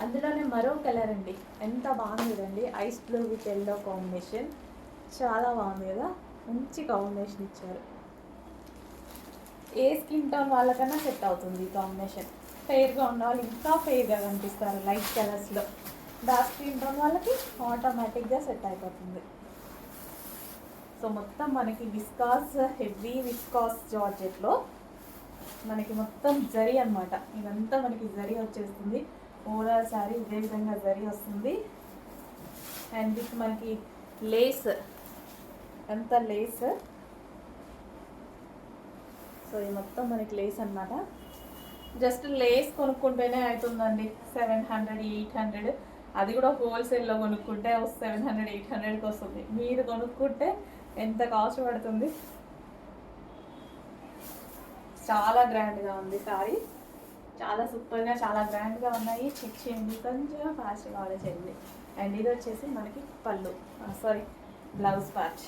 అందులోనే మరో కలర్ అండి, ఎంత బాగుంది అండి, ice blue with yellow combination. చాలా బాగుంది కదా, మంచి కాంబినేషన్ ఇచ్చారు. ఏ స్కిన్ టోన్ వాళ్ళకన్నా సెట్ అవుతుంది ఈ కాంబినేషన్. ఫెయిర్గా ఉన్న వాళ్ళు ఇంకా ఫెయిర్గా కనిపిస్తారు లైట్ కలర్స్లో. డార్క్ స్కిన్ టోన్ వాళ్ళకి ఆటోమేటిక్గా సెట్ అయిపోతుంది. సో మొత్తం మనకి విస్కాస్, హెవీ విస్కాస్ జార్జెట్లో మనకి మొత్తం జరీ అనమాట. ఇదంతా మనకి జరీ వచ్చేస్తుంది. ఓవరాల్ శారీ ఇదే విధంగా జరీ వస్తుంది. అండ్ విత్ మనకి లేస్, ఎంత లేస్. సో ఇది మొత్తం మనకి లేస్ అనమాట. జస్ట్ లేస్ కొనుక్కుంటేనే అవుతుందండి 700, 800. అది కూడా హోల్సేల్లో కొనుక్కుంటే 700, 800కి వస్తుంది. మీరు కొనుక్కుంటే ఎంత కాస్ట్ పడుతుంది. చాలా గ్రాండ్గా ఉంది సారీ, చాలా సూపర్గా, చాలా గ్రాండ్గా ఉన్నాయి. చెక్ చేయండి, కొంచెం ఫాస్ట్గా ఆర్డర్ చేయండి. అండ్ ఇది వచ్చేసి మనకి పళ్ళు, సారీ బ్లౌజ్ పార్ట్.